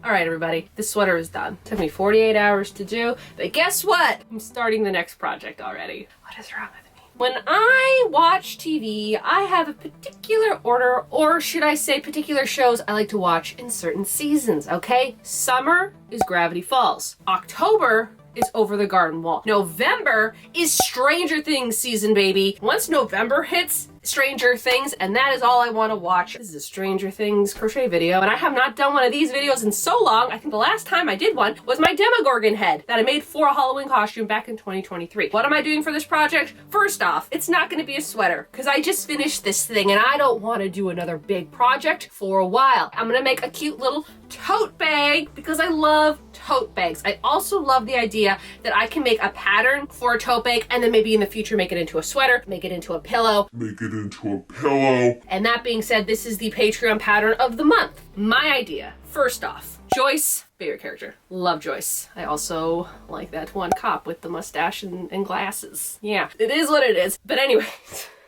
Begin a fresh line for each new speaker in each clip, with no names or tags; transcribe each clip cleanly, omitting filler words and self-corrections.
All right, everybody, this sweater is done. Took me 48 hours to do, but guess what? I'm starting the next project already. What is wrong with me? When I watch TV, I have a particular order, or should I say particular shows I like to watch in certain seasons, okay? Summer is Gravity Falls. October is Over the Garden Wall. November is Stranger Things season, baby. Once November hits, Stranger Things, and that is all I want to watch. This is a Stranger Things crochet video, and I have not done one of these videos in so long. I think the last time I did one was my Demogorgon head that I made for a Halloween costume back in 2023. What am I doing for this project? First off, it's not going to be a sweater because I just finished this thing and I don't want to do another big project for a while. I'm going to make a cute little tote bag because I love tote bags. I also love the idea that I can make a pattern for a tote bag and then maybe in the future make it into a sweater, make it into a pillow, And that being said, this is the Patreon pattern of the month. My idea, first off, Joyce, favorite character. Love Joyce. I also like that one cop with the mustache and glasses. Yeah, it is what it is. But anyway,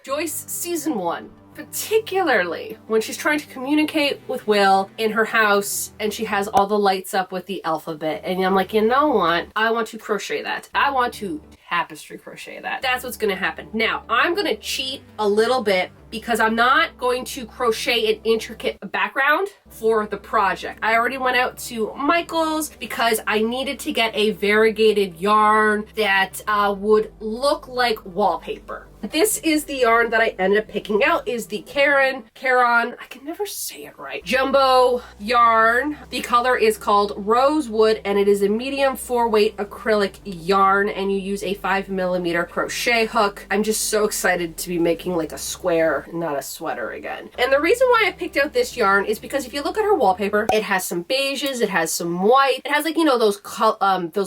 Joyce season 1. Particularly when she's trying to communicate with Will in her house and she has all the lights up with the alphabet. And I'm like, you know what? I want to crochet that. I want to tapestry crochet that. That's what's gonna happen. Now, I'm gonna cheat a little bit because I'm not going to crochet an intricate background for the project. I already went out to Michael's because I needed to get a variegated yarn that would look like wallpaper. This is the yarn that I ended up picking out, is the Caron, I can never say it right, jumbo yarn. The color is called Rosewood and it is a medium 4-weight acrylic yarn and you use a 5mm crochet hook. I'm just so excited to be making like a square, not a sweater again. And the reason why I picked out this yarn is because if you look at her wallpaper, it has some beiges, it has some white, it has like, you know, those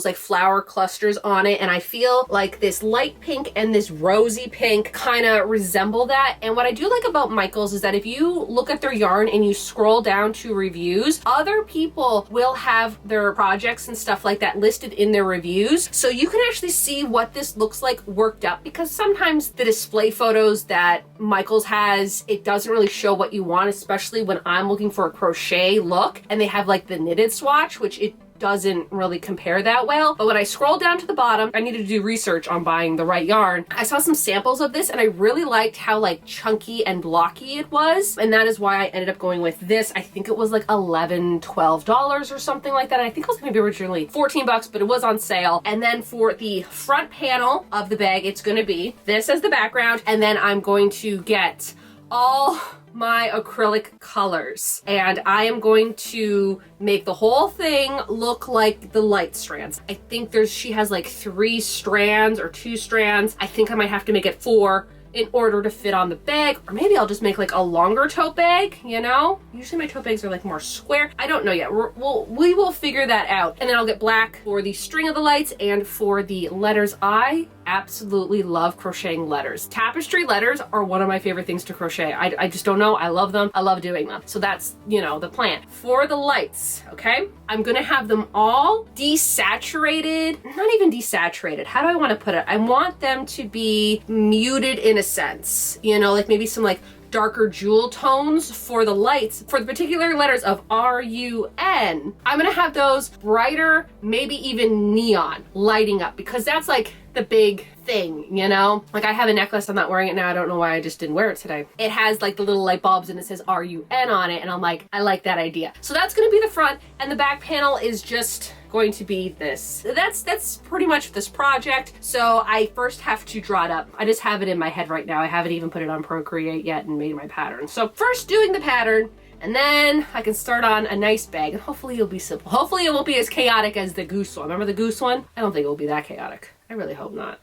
like flower clusters on it. And I feel like this light pink and this rosy pink kind of resemble that. And what I do like about Michael's is that if you look at their yarn and you scroll down to reviews, other people will have their projects and stuff like that listed in their reviews. So you can actually see what this looks like worked up, because sometimes the display photos that Michael's has, it doesn't really show what you want, especially when I'm looking for a crochet look and they have like the knitted swatch, which it doesn't really compare that well. But when I scroll down to the bottom, I needed to do research on buying the right yarn. I saw some samples of this and I really liked how like chunky and blocky it was. And that is why I ended up going with this. I think it was like $11, $12 or something like that. And I think it was maybe originally 14 bucks, but it was on sale. And then for the front panel of the bag, it's going to be this as the background. And then I'm going to get all my acrylic colors and I am going to make the whole thing look like the light strands. I think she has like 3 strands or 2 strands. I think I might have to make it 4 in order to fit on the bag, or maybe I'll just make like a longer tote bag, you know? Usually my tote bags are like more square. I don't know yet. We will figure that out. And then I'll get black for the string of the lights and for the letters. I absolutely love crocheting letters. Tapestry letters are one of my favorite things to crochet. I just don't know. I love them. I love doing them. So that's, you know, the plan. For the lights, okay? I'm gonna have them all desaturated, not even desaturated. How do I want to put it? I want them to be muted in a sense, you know, like maybe some like darker jewel tones for the lights. For the particular letters of R-U-N, I'm gonna have those brighter, maybe even neon lighting up, because that's like the big thing, you know? Like I have a necklace, I'm not wearing it now. I don't know why I just didn't wear it today. It has like the little light bulbs and it says R-U-N on it. And I'm like, I like that idea. So that's gonna be the front, and the back panel is just going to be this. That's pretty much this project. So I first have to draw it up. I just have it in my head right now. I haven't even put it on Procreate yet and made my pattern. So first doing the pattern, and then I can start on a nice bag, and hopefully it'll be simple. Hopefully it won't be as chaotic as the goose one. Remember the goose one? I don't think it will be that chaotic. I really hope not.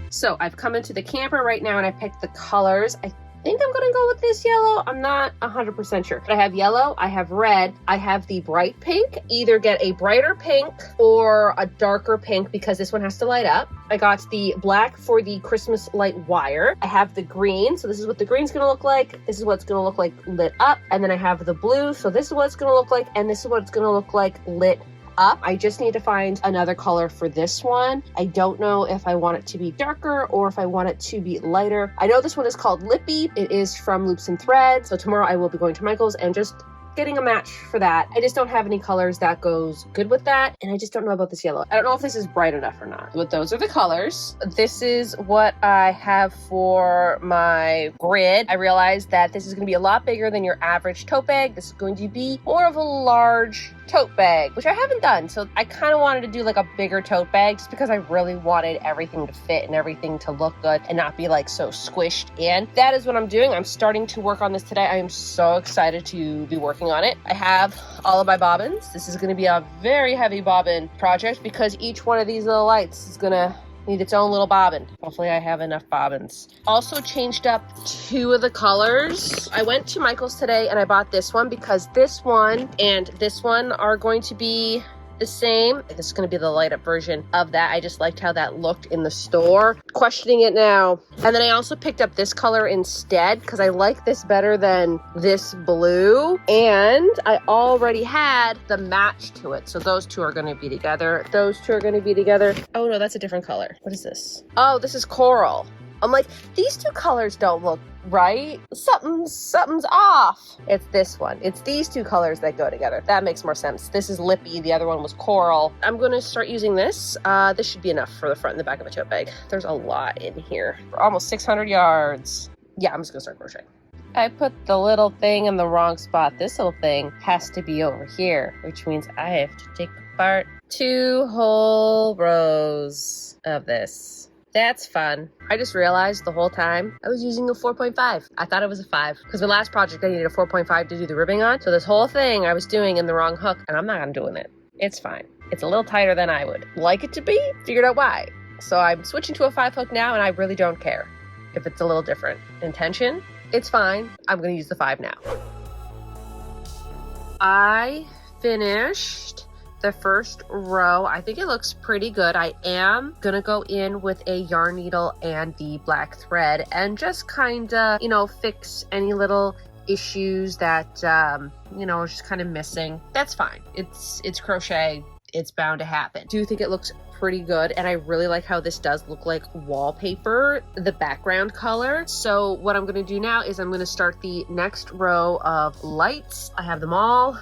So I've come into the camper right now and I picked the colors. I think I'm gonna go with this yellow. I'm not 100% sure. But I have yellow, I have red, I have the bright pink. Either get a brighter pink or a darker pink because this one has to light up. I got the black for the Christmas light wire. I have the green, so this is what the green's gonna look like. This is what it's gonna look like lit up. And then I have the blue, so this is what it's gonna look like, and this is what it's gonna look like lit up. I just need to find another color for this one. I don't know if I want it to be darker or if I want it to be lighter. I know this one is called Lippy. It is from Loops and Threads. So tomorrow I will be going to Michael's and just getting a match for that. I just don't have any colors that goes good with that. And I just don't know about this yellow. I don't know if this is bright enough or not. But those are the colors. This is what I have for my grid. I realized that this is going to be a lot bigger than your average tote bag. This is going to be more of a large tote bag, which I haven't done. So I kind of wanted to do like a bigger tote bag just because I really wanted everything to fit and everything to look good and not be like so squished in. That is what I'm doing. I'm starting to work on this today. I am so excited to be working on it. I have all of my bobbins. This is going to be a very heavy bobbin project because each one of these little lights is going to need its own little bobbin. Hopefully I have enough bobbins. Also changed up 2 of the colors. I went to Michael's today and I bought this one because this one and this one are going to be the same. This is going to be the light up version of that. I just liked how that looked in the store. Questioning it now. And then I also picked up this color instead because I like this better than this blue. And I already had the match to it. So those 2 are going to be together. Those 2 are going to be together. Oh no, that's a different color. What is this? Oh, this is coral. I'm like, these 2 colors don't look right. Something's off. It's this one. It's these 2 colors that go together. That makes more sense. This is lippy. The other one was coral. I'm going to start using this. This should be enough for the front and the back of a tote bag. There's a lot in here. We're almost 600 yards. Yeah, I'm just going to start crocheting. I put the little thing in the wrong spot. This little thing has to be over here, which means I have to take apart 2 whole rows of this. That's fun. I just realized the whole time I was using a 4.5. I thought it was a 5 because the last project I needed a 4.5 to do the ribbing on. So this whole thing I was doing in the wrong hook and I'm not undoing it. It's fine. It's a little tighter than I would like it to be. Figured out why. So I'm switching to a 5 hook now and I really don't care if it's a little different in tension. It's fine. I'm going to use the 5 now. I finished the first row. I think it looks pretty good. I am gonna go in with a yarn needle and the black thread and just kind of, fix any little issues that, are just kind of missing. That's fine. It's crochet. It's bound to happen. Do you think it looks pretty good? And I really like how this does look like wallpaper, the background color. So what I'm gonna do now is I'm gonna start the next row of lights. I have them all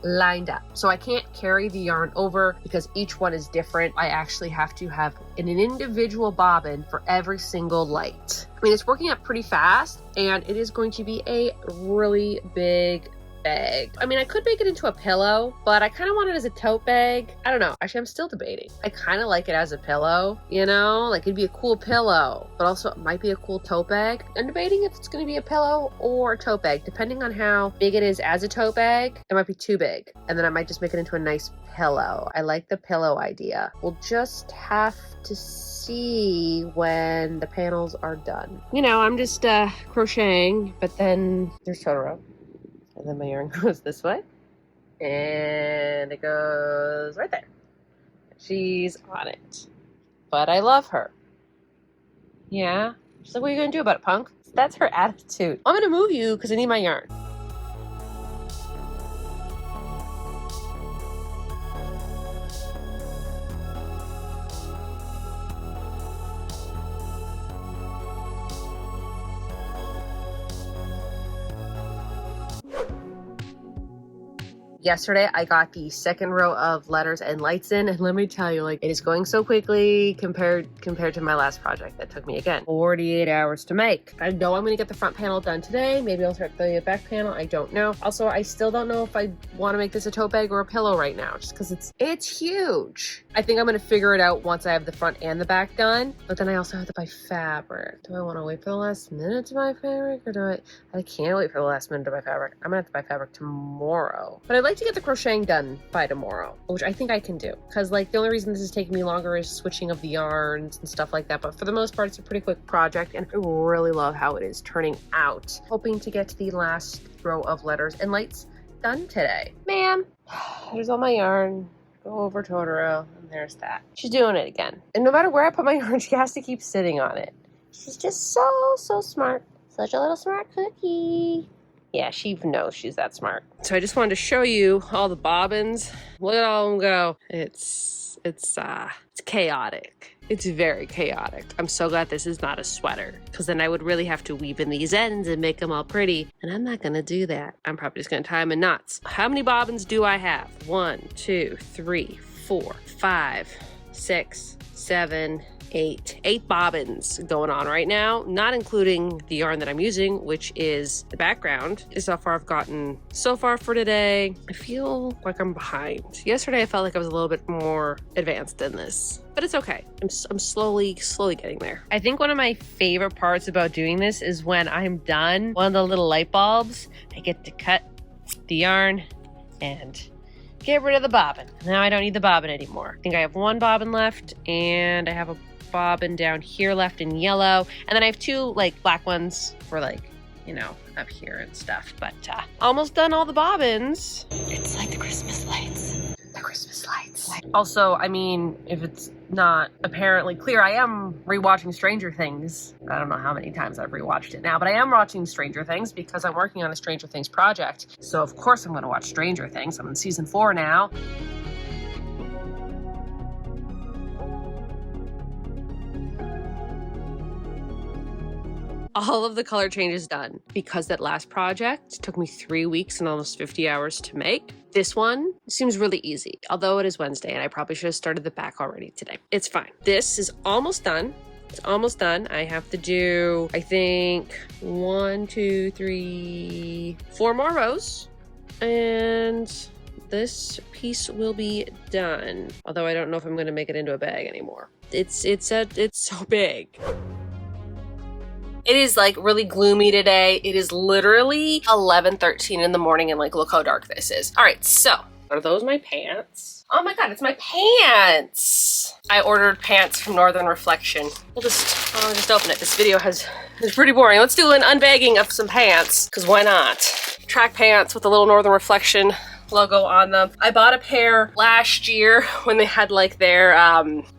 lined up. So I can't carry the yarn over because each one is different. I actually have to have an individual bobbin for every single light. I mean, it's working up pretty fast and it is going to be a really big bag. I mean, I could make it into a pillow, but I kind of want it as a tote bag. I don't know. Actually, I'm still debating. I kind of like it as a pillow, like it'd be a cool pillow, but also it might be a cool tote bag. I'm debating if it's going to be a pillow or a tote bag, depending on how big it is as a tote bag. It might be too big, and then I might just make it into a nice pillow. I like the pillow idea. We'll just have to see when the panels are done. I'm just crocheting, but then there's Totoro. And then my yarn goes this way. And it goes right there. She's on it. But I love her. Yeah. She's like, what are you going to do about it, punk? That's her attitude. I'm going to move you because I need my yarn. Yesterday, I got the second row of letters and lights in, and let me tell you, it is going so quickly compared to my last project that took me, again, 48 hours to make. I know I'm going to get the front panel done today. Maybe I'll start the back panel. I don't know. Also, I still don't know if I want to make this a tote bag or a pillow right now, just because it's huge. I think I'm going to figure it out once I have the front and the back done, but then I also have to buy fabric. Do I want to wait for the last minute to buy fabric, or I can't wait for the last minute to buy fabric. I'm going to have to buy fabric tomorrow. But I'd like to get the crocheting done by tomorrow, which I think I can do, because the only reason this is taking me longer is switching of the yarns and stuff like that, but for the most part it's a pretty quick project and I really love how it is turning out. Hoping to get the last row of letters and lights done today. Ma'am, there's all my yarn. Go over Totoro, and there's that. She's doing it again, and no matter where I put my yarn, she has to keep sitting on it. She's just so smart. Such a little smart cookie. Yeah, she knows she's that smart. So I just wanted to show you all the bobbins. Look at all of them go. It's chaotic. It's very chaotic. I'm so glad this is not a sweater, because then I would really have to weave in these ends and make them all pretty, and I'm not gonna do that. I'm probably just gonna tie them in knots. How many bobbins do I have? 1, 2, 3, 4, 5, 6, 7, 8 bobbins going on right now, not including the yarn that I'm using, which is the background. This is how far I've gotten so far for today. I feel like I'm behind. Yesterday I felt like I was a little bit more advanced in this, but it's okay. I'm slowly getting there. I think one of my favorite parts about doing this is when I'm done, one of the little light bulbs, I get to cut the yarn and get rid of the bobbin. Now I don't need the bobbin anymore. I think I have 1 bobbin left, and I have a bobbin down here left in yellow, and then I have 2 like black ones for like, you know, up here and stuff. But almost done all the bobbins. It's like the Christmas lights. The Christmas lights. Also, I mean, if it's not apparently clear, I am rewatching Stranger Things. I don't know how many times I've rewatched it now, but I am watching Stranger Things because I'm working on a Stranger Things project. So of course I'm going to watch Stranger Things. I'm in season 4 now. All of the color changes done because that last project took me 3 weeks and almost 50 hours to make. This one seems really easy, although it is Wednesday and I probably should have started the back already today. It's fine. This is almost done. It's almost done. I have to do, I think, 1, 2, 3, 4 more rows, and this piece will be done. Although I don't know if I'm going to make it into a bag anymore. It's so big. It is like really gloomy today. It is literally 11:13 in the morning, and like, look how dark this is. All right, so are those my pants? Oh my God, it's my pants. I ordered pants from Northern Reflection. I'll just open it. This video is pretty boring. Let's do an unbagging of some pants, because why not? Track pants with a little Northern Reflection logo on them. I bought a pair last year when they had like their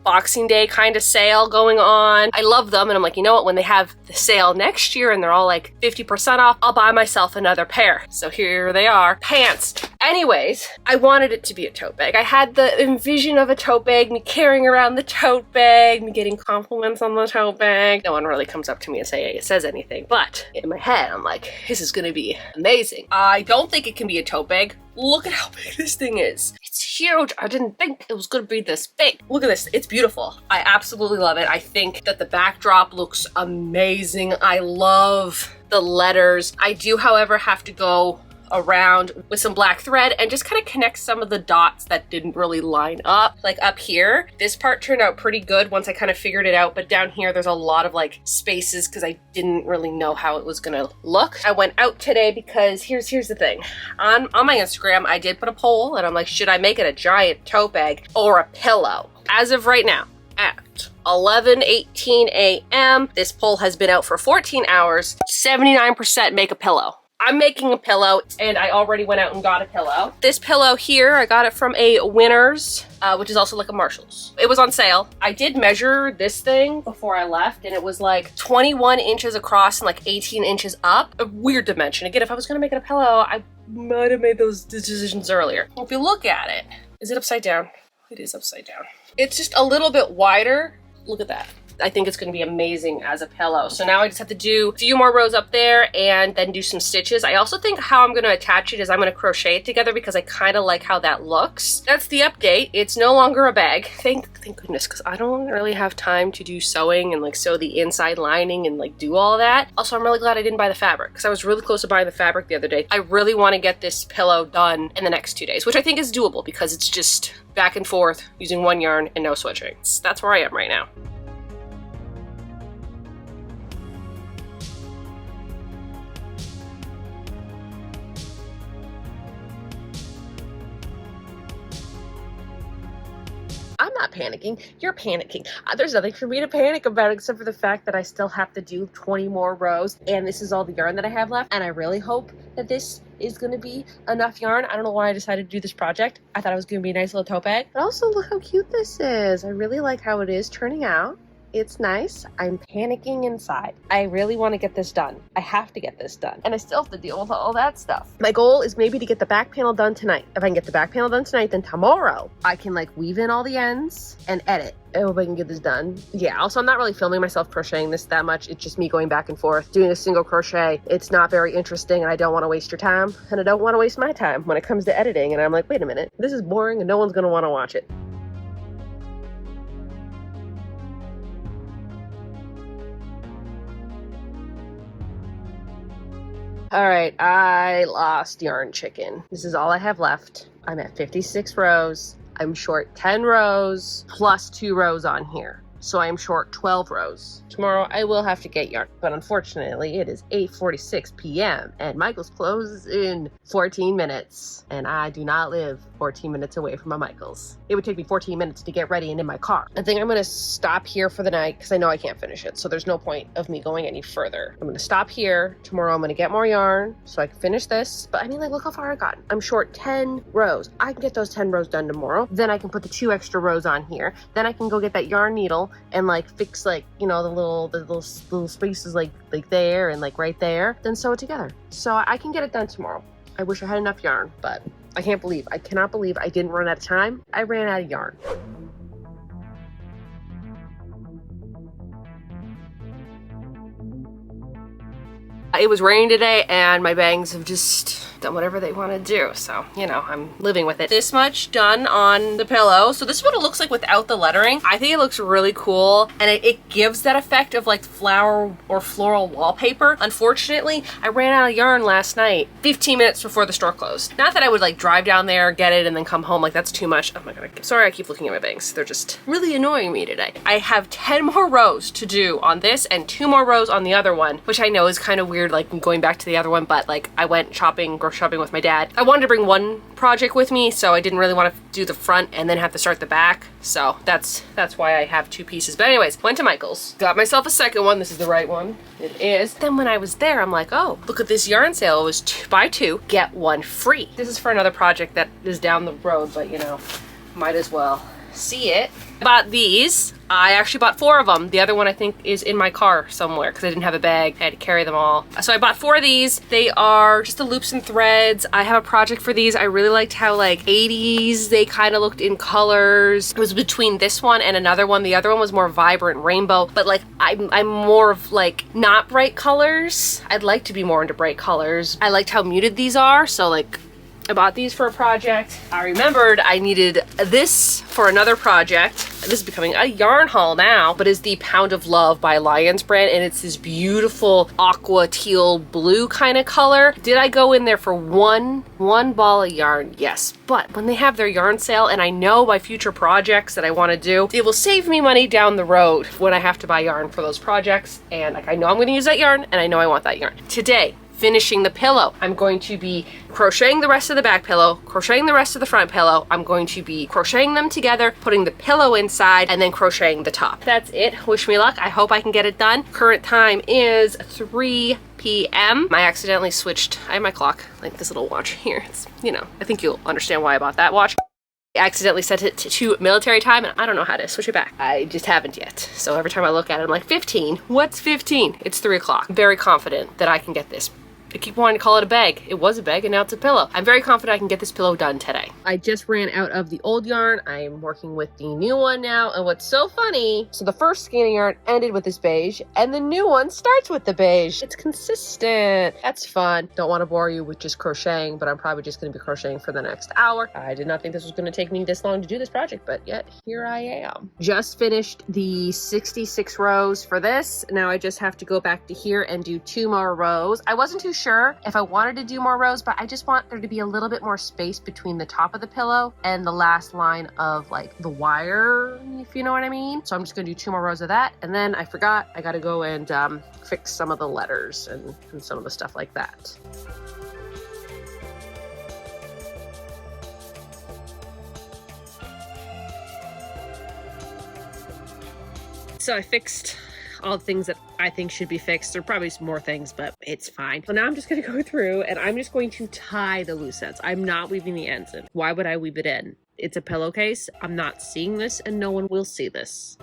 Boxing Day kind of sale going on. I love them, and I'm like, you know what, when they have the sale next year and they're all like 50% off, I'll buy myself another pair. So here they are, pants. Anyways, I wanted it to be a tote bag. I had the envision of a tote bag, me carrying around the tote bag, me getting compliments on the tote bag. No one really comes up to me and says anything, but in my head, I'm like, this is gonna be amazing. I don't think it can be a tote bag. Look at how big this thing is. It's huge. I didn't think it was gonna be this big. Look at this, it's beautiful. I absolutely love it. I think that the backdrop looks amazing. I love the letters. I do, however, have to go around with some black thread and just kind of connect some of the dots that didn't really line up. Like up here, this part turned out pretty good once I kind of figured it out, but down here there's a lot of like spaces because I didn't really know how it was gonna look. I went out today because here's the thing. On my Instagram, I did put a poll and I'm like, should I make it a giant tote bag or a pillow? As of right now, at 11:18 a.m., this poll has been out for 14 hours. 79% make a pillow. I'm making a pillow, and I already went out and got a pillow. This pillow here, I got it from a Winners, which is also like a Marshall's. It was on sale. I did measure this thing before I left, and it was like 21 inches across and like 18 inches up. A weird dimension. Again, if I was gonna make it a pillow, I might have made those decisions earlier. Well, if you look at it, is it upside down? It is upside down. It's just a little bit wider. Look at that. I think it's going to be amazing as a pillow. So now I just have to do a few more rows up there and then do some stitches. I also think how I'm going to attach it is I'm going to crochet it together because I kind of like how that looks. That's the update. It's no longer a bag. Thank goodness, because I don't really have time to do sewing and like sew the inside lining and like do all that. Also, I'm really glad I didn't buy the fabric because I was really close to buying the fabric the other day. I really want to get this pillow done in the next 2 days, which I think is doable because it's just back and forth using one yarn and no switching. That's where I am right now. I'm not panicking, you're panicking. There's nothing for me to panic about except for the fact that I still have to do 20 more rows, and this is all the yarn that I have left, and I really hope that this is gonna be enough yarn. I don't know why I decided to do this project. I thought it was gonna be a nice little tote bag, but also look how cute this is. I really like how it is turning out. It's nice. I'm panicking inside. I really want to get this done. I have to get this done. And I still have to deal with all that stuff. My goal is maybe to get the back panel done tonight. If I can get the back panel done tonight, then tomorrow I can like weave in all the ends and edit. I hope I can get this done. Yeah, also I'm not really filming myself crocheting this that much. It's just me going back and forth, doing a single crochet. It's not very interesting and I don't want to waste your time. And I don't want to waste my time when it comes to editing. And I'm like, wait a minute, this is boring and no one's going to want to watch it. All right, I lost yarn chicken. This is all I have left. I'm at 56 rows. I'm short 10 rows plus 2 rows on here. So I am short 12 rows. Tomorrow I will have to get yarn, but unfortunately it is 8:46 p.m. and Michael's closes in 14 minutes. And I do not live 14 minutes away from my Michael's. It would take me 14 minutes to get ready and in my car. I think I'm gonna stop here for the night because I know I can't finish it. So there's no point of me going any further. I'm gonna stop here. Tomorrow I'm gonna get more yarn so I can finish this. But I mean, like, look how far I've gotten. I'm short 10 rows. I can get those 10 rows done tomorrow. Then I can put the 2 extra rows on here. Then I can go get that yarn needle and like fix, like, you know, the little spaces like there and like right there, then sew it together. So I can get it done tomorrow. I wish I had enough yarn, but I cannot believe I didn't run out of time. I ran out of yarn. It was raining today and my bangs have just done whatever they want to do. So, you know, I'm living with it. This much done on the pillow. So this is what it looks like without the lettering. I think it looks really cool. And it gives that effect of like flower or floral wallpaper. Unfortunately, I ran out of yarn last night, 15 minutes before the store closed. Not that I would like drive down there, get it, and then come home. Like, that's too much. Oh my God, sorry I keep looking at my bangs. They're just really annoying me today. I have 10 more rows to do on this and 2 more rows on the other one, which I know is kind of weird, like going back to the other one, but like I went grocery shopping with my dad. I wanted to bring one project with me, so I didn't really want to do the front and then have to start the back. So that's why I have 2 pieces. But anyways, went to Michael's, got myself a second one. This is the right one. It is. Then when I was there, I'm like, oh, look at this yarn sale. It was 2 buy 2, get 1 free. This is for another project that is down the road, but you know, might as well see it. I bought these. I actually bought 4 of them. The other one I think is in my car somewhere because I didn't have a bag. I had to carry them all. So I bought 4 of these. They are just the loops and threads. I have a project for these. I really liked how like 80s they kind of looked in colors. It was between this one and another one. The other one was more vibrant rainbow, but like I'm more of like not bright colors. I'd like to be more into bright colors. I liked how muted these are. So like I bought these for a project. I remembered I needed this for another project. This is becoming a yarn haul now, but is the Pound of Love by Lions brand, and it's this beautiful aqua teal blue kind of color. Did I go in there for one ball of yarn? Yes, but when they have their yarn sale, and I know by future projects that I want to do, it will save me money down the road when I have to buy yarn for those projects, and like I know I'm going to use that yarn, and I know I want that yarn. Today, finishing the pillow. I'm going to be crocheting the rest of the back pillow, crocheting the rest of the front pillow. I'm going to be crocheting them together, putting the pillow inside, and then crocheting the top. That's it. Wish me luck. I hope I can get it done. Current time is 3 p.m. I accidentally switched. I have my clock, like this little watch here. It's, you know, I think you'll understand why I bought that watch. I accidentally set it to military time and I don't know how to switch it back. I just haven't yet. So every time I look at it, I'm like, 15? What's 15? It's 3 o'clock. I'm very confident that I can get this. I keep wanting to call it a bag. It was a bag and now it's a pillow. I'm very confident I can get this pillow done today. I just ran out of the old yarn. I am working with the new one now. And what's so funny, so the first skein of yarn ended with this beige and the new one starts with the beige. It's consistent. That's fun. Don't want to bore you with just crocheting, but I'm probably just going to be crocheting for the next hour. I did not think this was going to take me this long to do this project, but yet here I am. Just finished the 66 rows for this. Now I just have to go back to here and do 2 more rows. I wasn't too sure if I wanted to do more rows, but I just want there to be a little bit more space between the top of the pillow and the last line of like the wire, if you know what I mean. So I'm just gonna do 2 more rows of that. And then I forgot, I gotta go and fix some of the letters and some of the stuff like that. So I fixed all the things that I think should be fixed. There are probably some more things, but it's fine. So now I'm just going to go through and I'm just going to tie the loose ends. I'm not weaving the ends in. Why would I weave it in? It's a pillowcase. I'm not seeing this and no one will see this.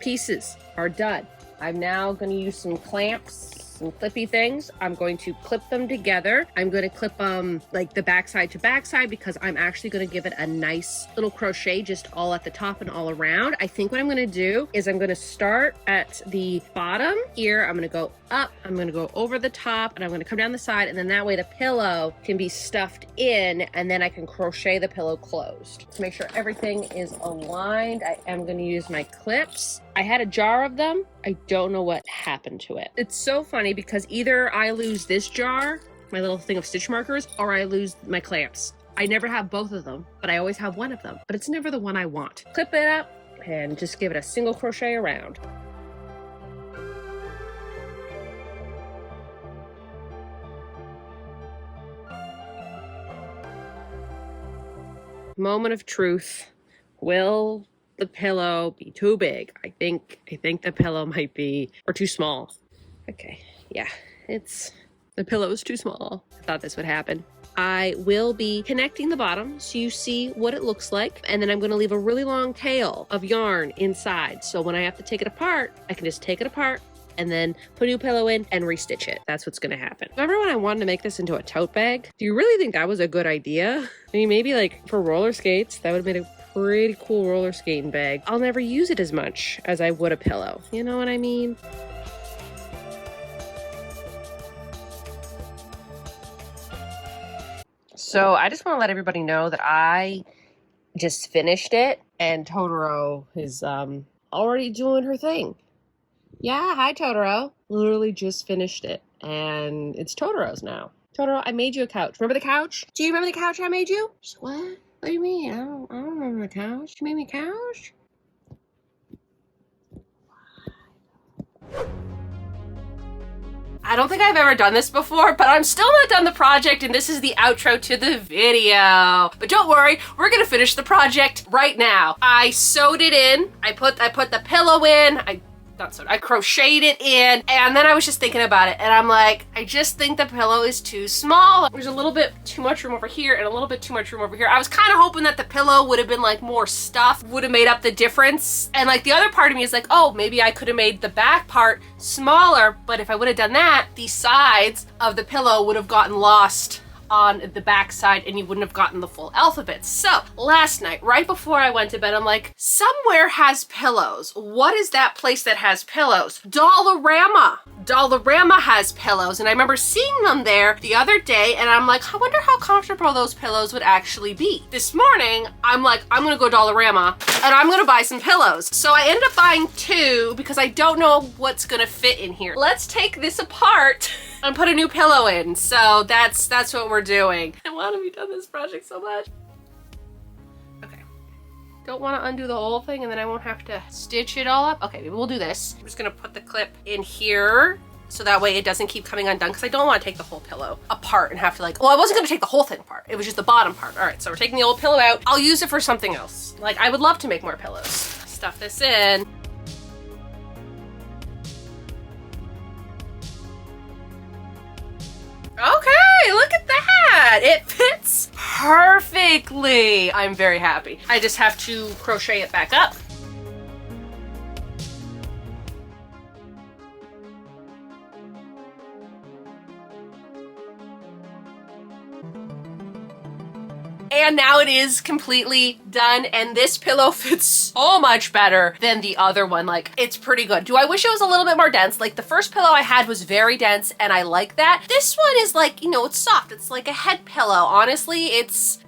pieces are done. I'm now going to use some clamps, some clippy things. I'm going to clip them together. I'm going to clip them like the backside to backside because I'm actually going to give it a nice little crochet just all at the top and all around. I think what I'm going to do is I'm going to start at the bottom here. I'm going to go up, I'm going to go over the top, and I'm going to come down the side, and then that way the pillow can be stuffed in, and then I can crochet the pillow closed. To make sure everything is aligned, I am going to use my clips. I had a jar of them. I don't know what happened to it. It's so funny because either I lose this jar, my little thing of stitch markers, or I lose my clamps. I never have both of them, but I always have one of them, but it's never the one I want. Clip it up and just give it a single crochet around. Moment of truth. Will the pillow be too big? I think the pillow might be, or too small. Okay, yeah, the pillow is too small. I thought this would happen. I will be connecting the bottom so you see what it looks like, and then I'm going to leave a really long tail of yarn inside, so when I have to take it apart, I can just take it apart and then put a new pillow in and restitch it. That's what's gonna happen. Remember when I wanted to make this into a tote bag? Do you really think that was a good idea? I mean, maybe like for roller skates, that would have made a pretty cool roller skating bag. I'll never use it as much as I would a pillow. You know what I mean? So I just want to let everybody know that I just finished it, and Totoro is already doing her thing. Yeah, hi Totoro. Literally just finished it, and it's Totoro's now. Totoro, I made you a couch. Remember the couch? Do you remember the couch I made you? What? What do you mean? I don't remember the couch. You made me a couch? I don't think I've ever done this before, but I'm still not done the project, and this is the outro to the video. But don't worry, we're gonna finish the project right now. I sewed it in. I put the pillow in. I crocheted it in, and then I was just thinking about it, and I'm like, I just think the pillow is too small. There's a little bit too much room over here and a little bit too much room over here. I was kind of hoping that the pillow would have been like more stuff, would have made up the difference. And like the other part of me is like, oh, maybe I could have made the back part smaller, but if I would have done that, the sides of the pillow would have gotten lost on the back side and you wouldn't have gotten the full alphabet. So last night, right before I went to bed, I'm like, somewhere has pillows. What is that place that has pillows? Dollarama. Dollarama has pillows, and I remember seeing them there the other day, and I'm like, I wonder how comfortable those pillows would actually be. This morning, I'm like, I'm gonna go Dollarama and I'm gonna buy some pillows. So I ended up buying 2 because I don't know what's gonna fit in here. Let's take this apart and put a new pillow in. So that's what we're doing. I want to be done this project so much. Okay. Don't want to undo the whole thing and then I won't have to stitch it all up. Okay, maybe we'll do this. I'm just gonna put the clip in here so that way it doesn't keep coming undone, because I don't want to take the whole pillow apart and have to like, well, I wasn't gonna take the whole thing apart. It was just the bottom part. All right, so we're taking the old pillow out. I'll use it for something else. Like, I would love to make more pillows. Stuff this in. Okay, look at that. It fits perfectly. I'm very happy. I just have to crochet it back up. And now it is completely done, and this pillow fits so much better than the other one. Like, it's pretty good. Do I wish it was a little bit more dense? Like, the first pillow I had was very dense, and I like that. This one is like, you know, it's soft. It's like a head pillow. Honestly,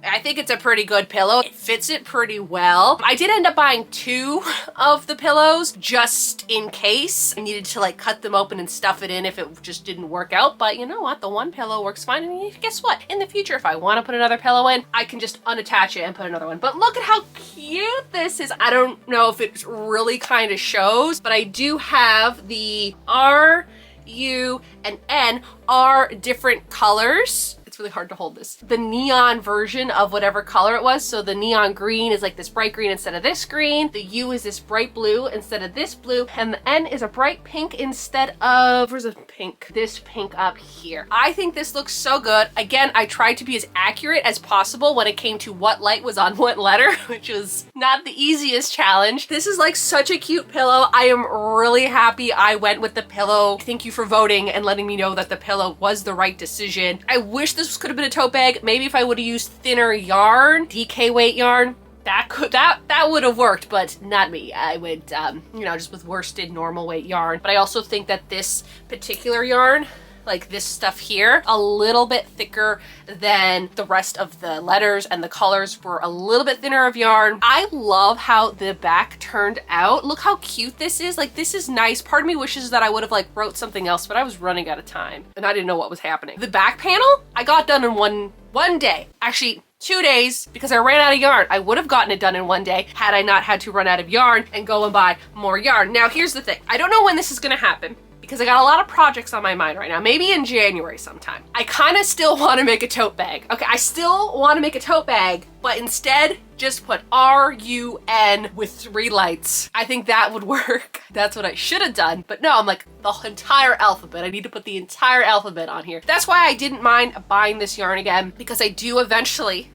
I think it's a pretty good pillow. It fits it pretty well. I did end up buying 2 of the pillows just in case I needed to like cut them open and stuff it in if it just didn't work out. But you know what? The one pillow works fine. And guess what? In the future, if I want to put another pillow in, I can just unattach it and put another one. But look at how cute this is. I don't know if it really kind of shows, but I do have the R, U, and N are different colors. It's really hard to hold this. The neon version of whatever color it was. So the neon green is like this bright green instead of this green. The U is this bright blue instead of this blue. And the N is a bright pink instead of, where's the pink? This pink up here. I think this looks so good. Again, I tried to be as accurate as possible when it came to what light was on what letter, which was not the easiest challenge. This is like such a cute pillow. I am really happy I went with the pillow. Thank you for voting and letting me know that the pillow was the right decision. I wish this could have been a tote bag. Maybe if I would have used thinner yarn, DK weight yarn, that would have worked, but not me. I would, you know, just with worsted normal weight yarn. But I also think that this particular yarn, like this stuff here, a little bit thicker than the rest of the letters, and the colors were a little bit thinner of yarn. I love how the back turned out. Look how cute this is. Like, this is nice. Part of me wishes that I would have like wrote something else, but I was running out of time and I didn't know what was happening. The back panel, I got done in one day. Actually, 2 days, because I ran out of yarn. I would have gotten it done in 1 day had I not had to run out of yarn and go and buy more yarn. Now, here's the thing. I don't know when this is gonna happen, because I got a lot of projects on my mind right now. Maybe in January sometime. I kind of still want to make a tote bag. Okay, I still want to make a tote bag, but instead just put R-U-N with 3 lights. I think that would work. That's what I should have done. But no, I'm like, the entire alphabet. I need to put the entire alphabet on here. That's why I didn't mind buying this yarn again, because I do eventually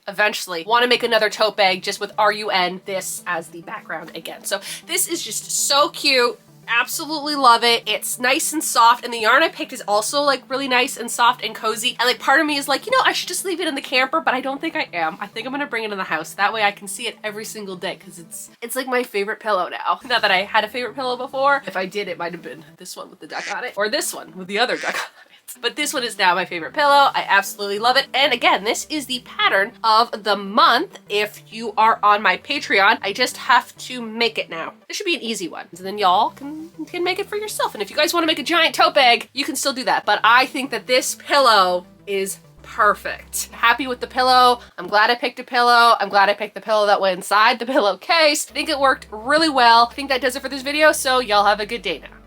want to make another tote bag just with R-U-N, this as the background again. So this is just so cute. Absolutely love it. It's nice and soft, and the yarn I picked is also like really nice and soft and cozy. And like part of me is like, you know, I should just leave it in the camper, but I don't think I am. I think I'm gonna bring it in the house. That way I can see it every single day, because it's like my favorite pillow now. Not that I had a favorite pillow before. If I did, it might have been this one with the duck on it, or this one with the other duck on it. But this one is now my favorite pillow. I absolutely love it. And again, this is the pattern of the month. If you are on my Patreon, I just have to make it now. This should be an easy one. So then y'all can make it for yourself. And if you guys want to make a giant tote bag, you can still do that. But I think that this pillow is perfect. Happy with the pillow. I'm glad I picked a pillow. I'm glad I picked the pillow that went inside the pillowcase. I think it worked really well. I think that does it for this video. So y'all have a good day now.